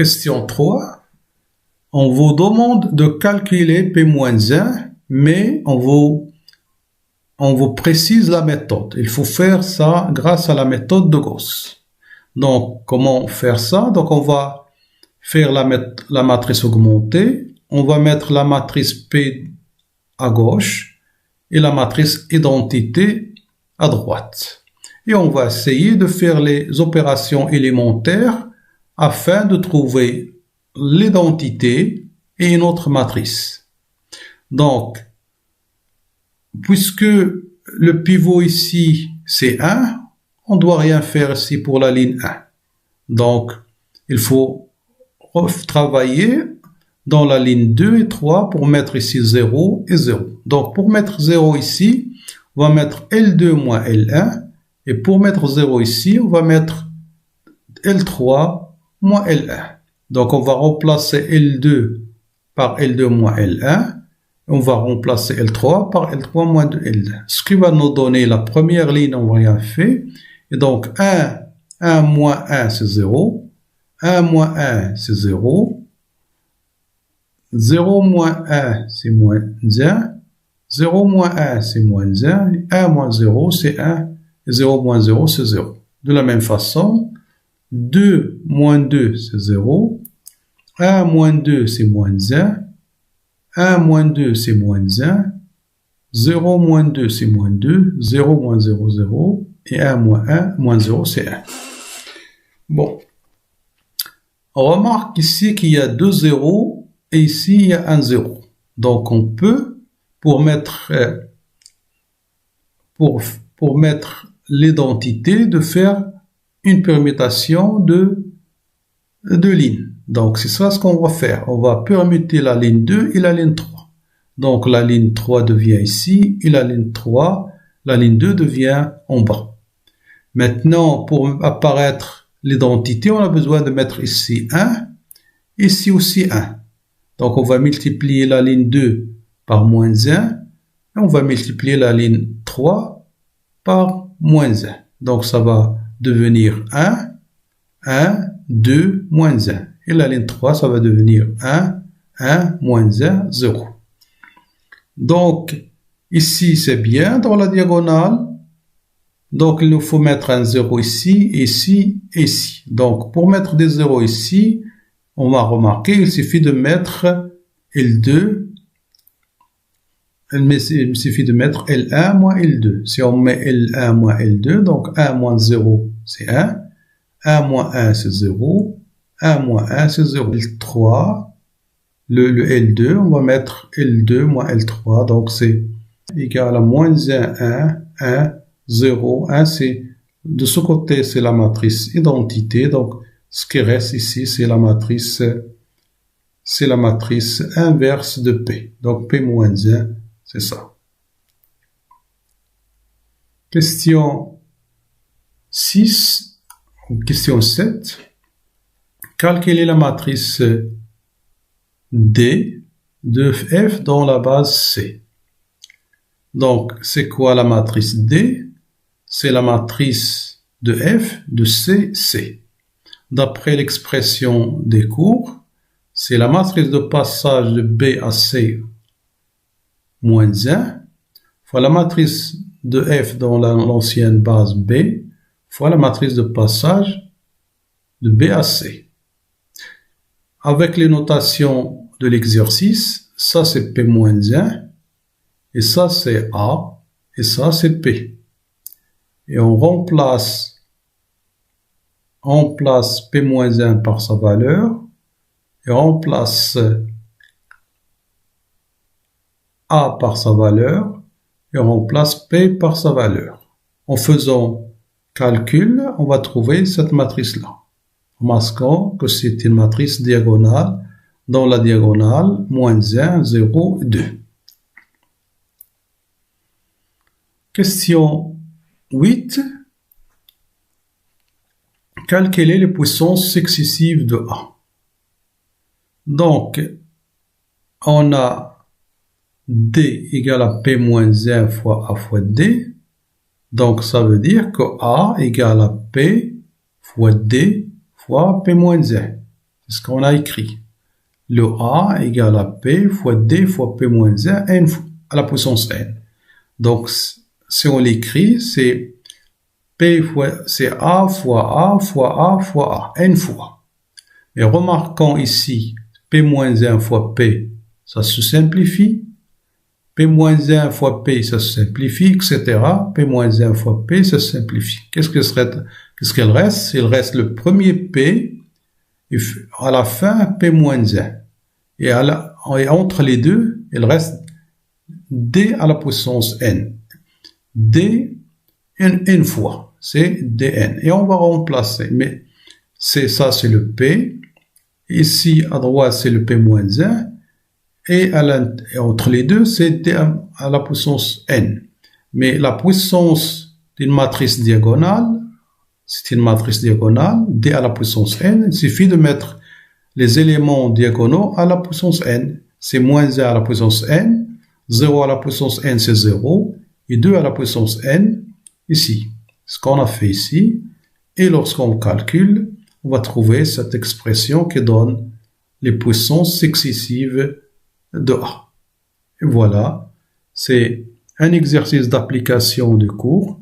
Question 3. On vous demande de calculer P-1, mais on vous précise la méthode. Il faut faire ça grâce à la méthode de Gauss. Donc, comment faire ça? Donc, on va faire la matrice augmentée. On va mettre la matrice P à gauche et la matrice identité à droite. Et on va essayer de faire les opérations élémentaires afin de trouver l'identité et une autre matrice. Donc, puisque le pivot ici c'est 1, on ne doit rien faire ici pour la ligne 1. Donc, il faut travailler dans la ligne 2 et 3 pour mettre ici 0 et 0. Donc, pour mettre 0 ici, on va mettre L2 moins L1. Et pour mettre 0 ici, on va mettre L3 moins L1. Donc, on va remplacer L2 par L2 moins L1. On va remplacer L3 par L3 moins L1. Ce qui va nous donner la première ligne, on n'a rien fait. Et donc, 1 moins 1, c'est 0. 1 moins 1, c'est 0. 0 moins 1, c'est moins 1. 0 moins 1, c'est moins 1. 1 moins 0, c'est 1. Et 0 moins 0, c'est 0. De la même façon, 2 moins 2, c'est 0. 1 moins 2, c'est moins 1. 1 moins 2, c'est moins 1. 0 moins 2, c'est moins 2. 0 moins 0, 0. Et 1 moins 0, c'est 1. Bon. On remarque ici qu'il y a 2 zéros et ici il y a un 0. Donc on peut, pour mettre l'identité, de faire une permutation de lignes. Donc c'est ça ce qu'on va faire. On va permuter la ligne 2 et la ligne 3. Donc la ligne 3 devient ici et la ligne 2 devient en bas. Maintenant, pour apparaître l'identité, on a besoin de mettre ici 1, ici aussi 1. Donc on va multiplier la ligne 2 par moins 1 et on va multiplier la ligne 3 par moins 1. Donc ça va devenir 1, 1, 2, moins 1. Et la ligne 3, ça va devenir 1, 1, moins 1, 0. Donc ici c'est bien dans la diagonale. Donc, il nous faut mettre un 0 ici, ici, ici. Donc, pour mettre des 0 ici, on va remarquer, il suffit de mettre L2, il suffit de mettre L1 moins L2. Si on met L1 moins L2, donc 1 moins 0, c'est 1. 1 moins 1, c'est 0. 1 moins 1, c'est 0. L3, le L2, on va mettre L2 moins L3. Donc, c'est égal à moins 1, 1, 0, 1, c'est de ce côté, c'est la matrice identité. Donc, ce qui reste ici, c'est la matrice inverse de P. Donc, P-1, c'est ça. Question 6, question 7. Calculer la matrice D de F dans la base C. Donc, c'est quoi la matrice D? C'est la matrice de F de C, C. D'après l'expression des cours, c'est la matrice de passage de B à C moins 1 fois la matrice de F dans l'ancienne base B fois la matrice de passage de B à C. Avec les notations de l'exercice, ça c'est P moins 1 et ça c'est A et ça c'est P. Et on remplace P-1 par sa valeur et on remplace A par sa valeur et on remplace P par sa valeur. En faisant calcul, on va trouver cette matrice-là. Remarquons que c'est une matrice diagonale. Dans la diagonale, moins 1, 0, 2. Question 8. Calculer les puissances successives de A. Donc, on a D égale à P-1 fois A fois D. Donc, ça veut dire que A égale à P fois D fois P-1. C'est C'est ce qu'on a écrit. Le A égale à P fois D fois P moins 1, N à la puissance N. Donc, si on l'écrit, c'est P fois, c'est A fois A fois A fois A, N fois. Et remarquons ici, P moins 1 fois P, ça se simplifie. P moins 1 fois P, ça se simplifie, etc. P moins 1 fois P, ça se simplifie. Qu'est-ce qu'elle reste? Il reste le premier P, et à la fin, P moins 1. Et entre les deux, il reste D à la puissance N. D, N fois. C'est Dn. Et on va remplacer. Mais c'est le P. Ici, à droite, c'est le P moins 1. Et entre les deux, c'est D à la puissance N. Mais la puissance d'une matrice diagonale, c'est une matrice diagonale, D à la puissance N. Il suffit de mettre les éléments diagonaux à la puissance N. C'est moins 1 à la puissance N. 0 à la puissance N, c'est 0. Et 2 à la puissance N, ici. Ce qu'on a fait ici. Et lorsqu'on calcule, on va trouver cette expression qui donne les puissances successives de A. Et voilà, c'est un exercice d'application du cours